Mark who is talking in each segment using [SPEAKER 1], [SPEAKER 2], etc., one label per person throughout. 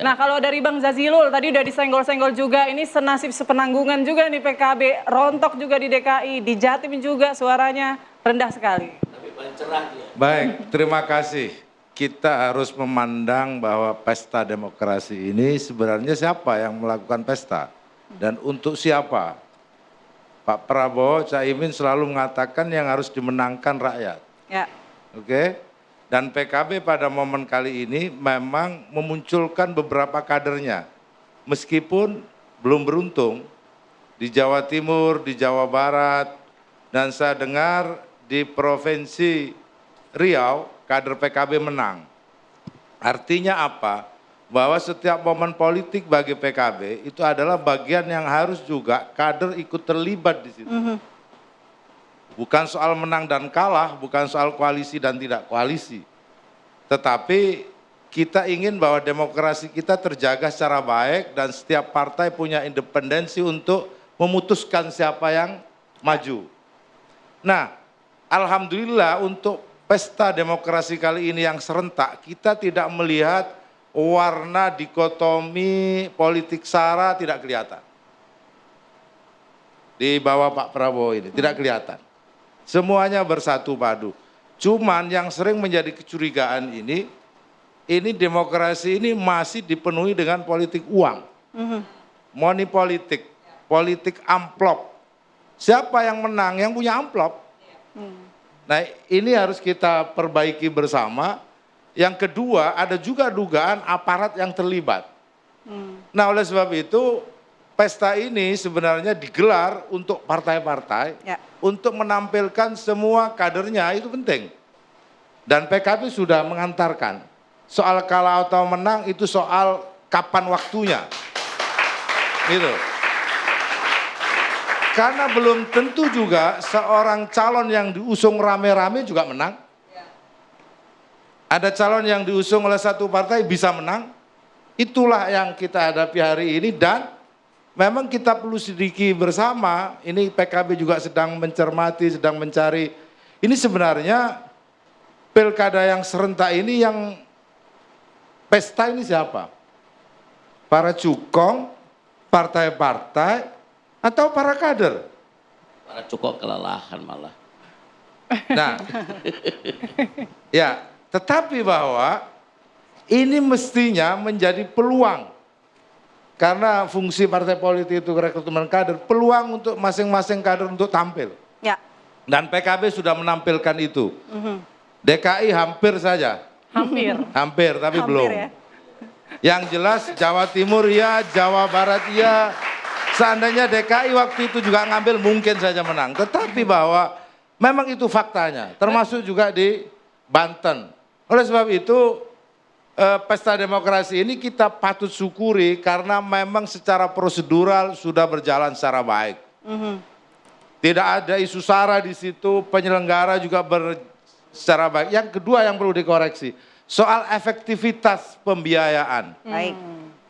[SPEAKER 1] Nah kalau dari Bang Zazilul tadi udah disenggol-senggol juga, ini senasib sepenanggungan juga nih PKB, rontok juga di DKI, di Jatim juga suaranya rendah sekali.
[SPEAKER 2] Tapi paling cerah dia.
[SPEAKER 3] Baik, terima kasih. Kita harus memandang bahwa pesta demokrasi ini sebenarnya siapa yang melakukan pesta dan untuk siapa. Pak Prabowo, Caimin selalu mengatakan yang harus dimenangkan rakyat.
[SPEAKER 1] Ya.
[SPEAKER 3] Oke? Dan PKB pada momen kali ini memang memunculkan beberapa kadernya. Meskipun belum beruntung di Jawa Timur, di Jawa Barat, dan saya dengar di Provinsi Riau, kader PKB menang. Artinya apa? Bahwa setiap momen politik bagi PKB itu adalah bagian yang harus juga kader ikut terlibat di situ. Bukan soal menang dan kalah, bukan soal koalisi dan tidak koalisi. Tetapi kita ingin bahwa demokrasi kita terjaga secara baik dan setiap partai punya independensi untuk memutuskan siapa yang maju. Nah, alhamdulillah untuk pesta demokrasi kali ini yang serentak, kita tidak melihat warna dikotomi politik sara tidak kelihatan. Di bawah Pak Prabowo ini, tidak kelihatan. Semuanya bersatu padu. Cuman yang sering menjadi kecurigaan ini demokrasi ini masih dipenuhi dengan politik uang. Money politik, politik amplop. Siapa yang menang? Yang punya amplop. Nah ini harus kita perbaiki bersama. Yang kedua ada juga dugaan aparat yang terlibat. Nah oleh sebab itu pesta ini sebenarnya digelar untuk partai-partai, untuk menampilkan semua kadernya, itu penting. Dan PKB sudah mengantarkan. Soal kalah atau menang itu soal kapan waktunya. Gitu. Karena belum tentu juga seorang calon yang diusung rame-rame juga menang. Ada calon yang diusung oleh satu partai bisa menang. Itulah yang kita hadapi hari ini dan memang kita perlu sedikit bersama, ini PKB juga sedang mencermati, sedang mencari. Ini sebenarnya pilkada yang serentak ini yang pesta ini siapa? Para cukong, partai-partai, atau para kader?
[SPEAKER 2] Para cukong kelelahan malah.
[SPEAKER 3] Nah, ya, tetapi bahwa ini mestinya menjadi peluang. Karena fungsi partai politik itu rekrutmen kader, peluang untuk masing-masing kader untuk tampil.
[SPEAKER 1] Ya.
[SPEAKER 3] Dan PKB sudah menampilkan itu. DKI hampir saja. Hampir, tapi belum.
[SPEAKER 1] Ya.
[SPEAKER 3] Yang jelas Jawa Timur ya, Jawa Barat ya. Seandainya DKI waktu itu juga ngambil mungkin saja menang. Tetapi bahwa memang itu faktanya. Termasuk juga di Banten. Oleh sebab itu pesta demokrasi ini kita patut syukuri karena memang secara prosedural sudah berjalan secara baik. Tidak ada isu sara di situ, penyelenggara juga secara baik. Yang kedua yang perlu dikoreksi, soal efektivitas pembiayaan.
[SPEAKER 1] Baik.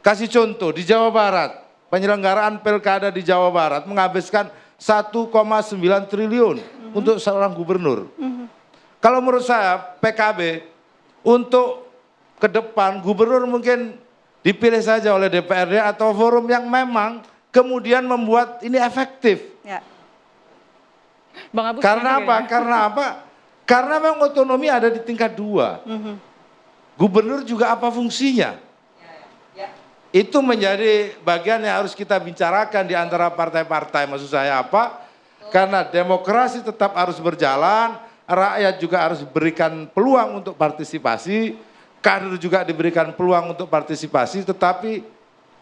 [SPEAKER 3] Kasih contoh, di Jawa Barat, penyelenggaraan pilkada di Jawa Barat menghabiskan 1,9 triliun untuk seorang gubernur. Kalau menurut saya PKB untuk ke depan gubernur mungkin dipilih saja oleh DPRD atau forum yang memang kemudian membuat ini efektif.
[SPEAKER 1] Ya. Bang Abu
[SPEAKER 3] Karena apa? Karena apa? Karena memang otonomi ada di tingkat 2. Gubernur juga apa fungsinya? Itu menjadi bagian yang harus kita bicarakan di antara partai-partai. Maksud saya apa? Karena demokrasi tetap harus berjalan, rakyat juga harus berikan peluang untuk partisipasi. Kader juga diberikan peluang untuk partisipasi, tetapi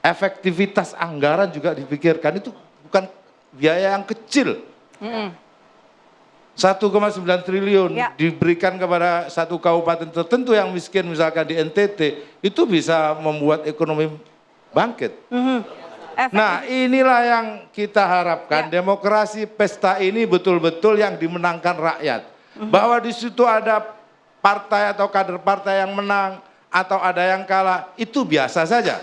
[SPEAKER 3] efektivitas anggaran juga dipikirkan. Itu bukan biaya yang kecil. 1,9 triliun diberikan kepada satu kabupaten tertentu yang miskin, misalkan di NTT, itu bisa membuat ekonomi bangkit. Nah inilah yang kita harapkan, demokrasi pesta ini betul-betul yang dimenangkan rakyat. Bahwa di situ ada partai atau kader partai yang menang atau ada yang kalah, itu biasa saja.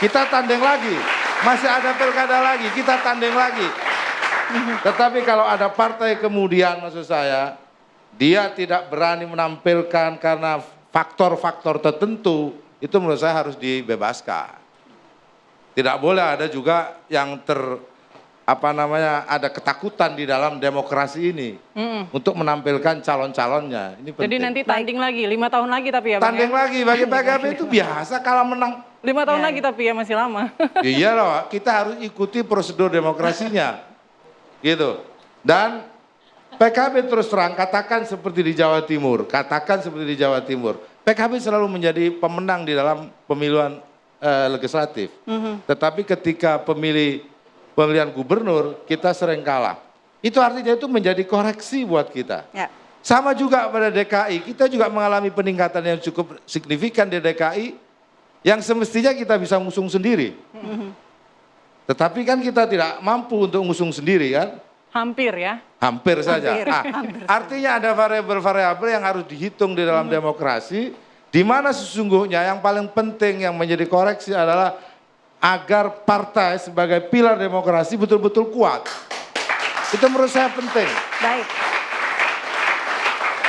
[SPEAKER 3] Kita tanding lagi, masih ada pilkada lagi, kita tanding lagi. Tetapi kalau ada partai kemudian maksud saya, dia tidak berani menampilkan karena faktor-faktor tertentu, itu menurut saya harus dibebaskan. Tidak boleh ada juga yang ada ketakutan di dalam demokrasi ini untuk menampilkan calon-calonnya. Ini penting.
[SPEAKER 1] Jadi nanti tanding lagi, 5 tahun lagi tapi ya Bang
[SPEAKER 3] Tanding
[SPEAKER 1] ya?
[SPEAKER 3] lagi, bagi PKB itu biasa kalau menang.
[SPEAKER 1] 5 tahun lagi tapi ya masih lama.
[SPEAKER 3] Iya loh, kita harus ikuti prosedur demokrasinya. Gitu. Dan PKB terus terang, katakan seperti di Jawa Timur, PKB selalu menjadi pemenang di dalam pemilihan legislatif. Tetapi ketika pemilihan gubernur, kita sering kalah. Itu artinya itu menjadi koreksi buat kita.
[SPEAKER 4] Ya.
[SPEAKER 3] Sama juga pada DKI, kita juga mengalami peningkatan yang cukup signifikan di DKI, yang semestinya kita bisa ngusung sendiri. Tetapi kan kita tidak mampu untuk ngusung sendiri kan.
[SPEAKER 1] Hampir ya.
[SPEAKER 3] Hampir saja.
[SPEAKER 4] Hampir.
[SPEAKER 3] Artinya ada variabel-variabel yang harus dihitung di dalam demokrasi, di mana sesungguhnya yang paling penting yang menjadi koreksi adalah agar partai sebagai pilar demokrasi betul-betul kuat. Itu menurut saya penting.
[SPEAKER 4] Baik.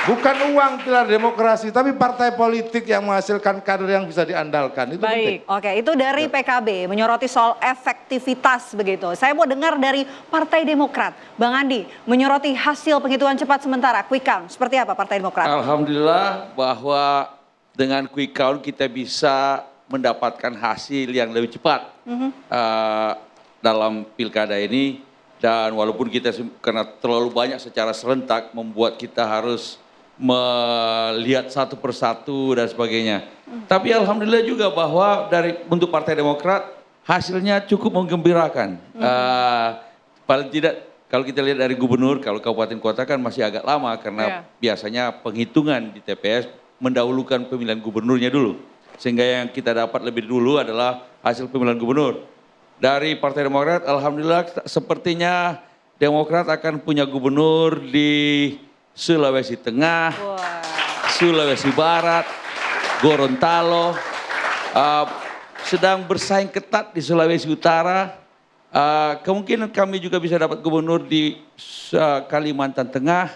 [SPEAKER 3] Bukan uang pilar demokrasi, tapi partai politik yang menghasilkan kader yang bisa diandalkan. Itu penting.
[SPEAKER 1] Baik.
[SPEAKER 4] Oke, itu dari PKB menyoroti soal efektivitas begitu. Saya mau dengar dari Partai Demokrat. Bang Andi, menyoroti hasil penghitungan cepat sementara, quick count. Seperti apa Partai Demokrat?
[SPEAKER 2] Alhamdulillah bahwa dengan quick count kita bisa mendapatkan hasil yang lebih cepat dalam pilkada ini. Dan walaupun kita karena terlalu banyak secara serentak membuat kita harus melihat satu persatu dan sebagainya. Tapi alhamdulillah juga bahwa untuk Partai Demokrat hasilnya cukup menggembirakan. Paling tidak kalau kita lihat dari gubernur, kalau kabupaten kota kan masih agak lama karena biasanya penghitungan di TPS mendahulukan pemilihan gubernurnya dulu. Sehingga yang kita dapat lebih dulu adalah hasil pemilihan gubernur. Dari Partai Demokrat, alhamdulillah sepertinya Demokrat akan punya gubernur di Sulawesi Tengah, Sulawesi Barat, Gorontalo, sedang bersaing ketat di Sulawesi Utara. Kemungkinan kami juga bisa dapat gubernur di Kalimantan Tengah,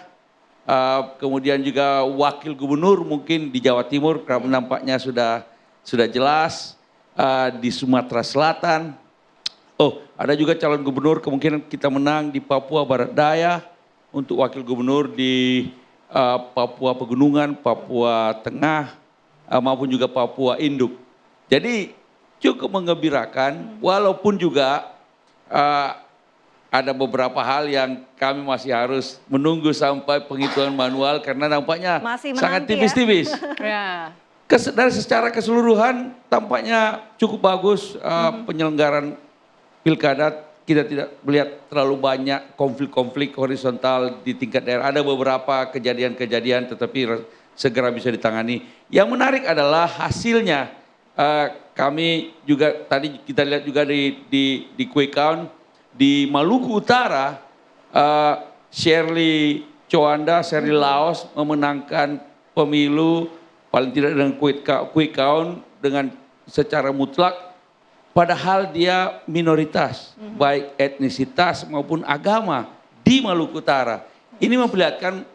[SPEAKER 2] kemudian juga wakil gubernur mungkin di Jawa Timur, karena nampaknya sudah jelas, di Sumatera Selatan. Oh, ada juga calon gubernur kemungkinan kita menang di Papua Barat Daya, untuk wakil gubernur di Papua Pegunungan, Papua Tengah, maupun juga Papua Induk. Jadi cukup menggembirakan, walaupun juga ada beberapa hal yang kami masih harus menunggu sampai penghitungan manual karena nampaknya sangat tipis-tipis.
[SPEAKER 1] Ya.
[SPEAKER 2] Dari secara keseluruhan tampaknya cukup bagus penyelenggaraan pilkada. Kita tidak melihat terlalu banyak konflik-konflik horizontal di tingkat daerah. Ada beberapa kejadian-kejadian tetapi segera bisa ditangani. Yang menarik adalah hasilnya. Kami juga tadi kita lihat juga di quick count di Maluku Utara, Shirley Laos memenangkan pemilu paling tidak dengan quick count dengan secara mutlak. Padahal dia minoritas, baik etnisitas maupun agama di Maluku Utara. Ini memperlihatkan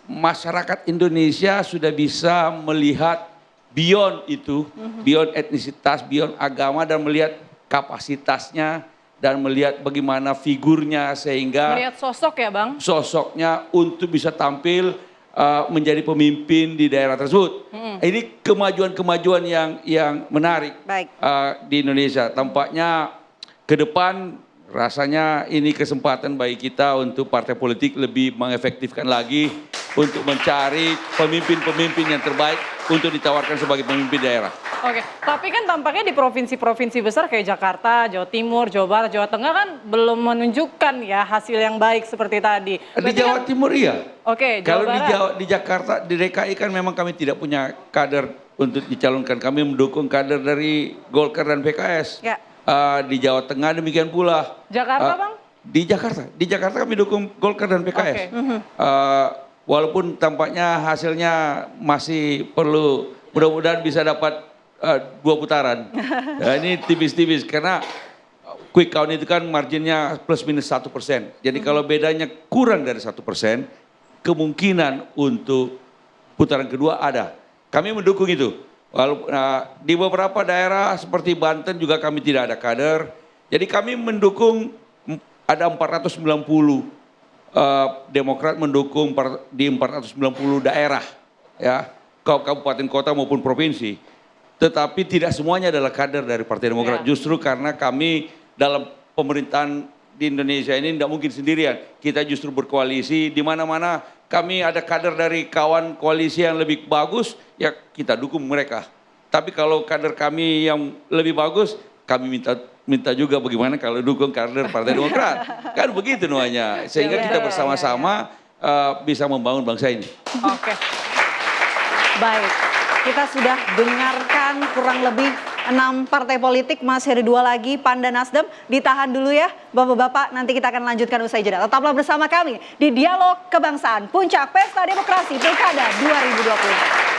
[SPEAKER 2] masyarakat Indonesia sudah bisa melihat beyond itu, beyond etnisitas, beyond agama, dan melihat kapasitasnya dan melihat bagaimana figurnya sehingga
[SPEAKER 1] Melihat sosok ya Bang?
[SPEAKER 2] Sosoknya untuk bisa tampil menjadi pemimpin di daerah tersebut. Ini kemajuan-kemajuan yang menarik di Indonesia. Tampaknya ke depan rasanya ini kesempatan bagi kita untuk partai politik lebih mengefektifkan lagi untuk mencari pemimpin-pemimpin yang terbaik untuk ditawarkan sebagai pemimpin daerah.
[SPEAKER 1] Oke, tapi kan tampaknya di provinsi-provinsi besar kayak Jakarta, Jawa Timur, Jawa Barat, Jawa Tengah kan belum menunjukkan ya hasil yang baik seperti tadi.
[SPEAKER 2] Di Jawa Timur iya.
[SPEAKER 1] Oke, Jawa
[SPEAKER 2] Kalau
[SPEAKER 1] Barat.
[SPEAKER 2] di Jakarta, di DKI kan memang kami tidak punya kader untuk dicalonkan. Kami mendukung kader dari Golkar dan PKS.
[SPEAKER 4] Ya.
[SPEAKER 2] Di Jawa Tengah demikian pula.
[SPEAKER 1] Jakarta Bang?
[SPEAKER 2] Di Jakarta kami dukung Golkar dan PKS. Walaupun tampaknya hasilnya masih perlu, mudah-mudahan bisa dapat 2 putaran. Ini tipis-tipis karena quick count itu kan marginnya plus minus 1%. Jadi kalau bedanya kurang dari 1%, kemungkinan untuk putaran kedua ada. Kami mendukung itu. Walaupun di beberapa daerah seperti Banten juga kami tidak ada kader. Jadi kami mendukung ada 490 Demokrat mendukung di 490 daerah ya, kabupaten kota maupun provinsi. Tetapi tidak semuanya adalah kader dari Partai Demokrat. Justru karena kami dalam pemerintahan di Indonesia ini tidak mungkin sendirian. Kita justru berkoalisi, di mana-mana kami ada kader dari kawan koalisi yang lebih bagus, ya kita dukung mereka. Tapi kalau kader kami yang lebih bagus, kami minta juga bagaimana kalau dukung kader Partai Demokrat. Kan begitu namanya. Sehingga kita bersama-sama bisa membangun bangsa ini.
[SPEAKER 4] Oke. Baik, kita sudah dengarkan kurang lebih 6 partai politik, masih ada 2 lagi, PAN dan Nasdem. Ditahan dulu ya Bapak-Bapak, nanti kita akan lanjutkan usai jeda. Tetaplah bersama kami di Dialog Kebangsaan, Puncak Pesta Demokrasi Pilkada 2020.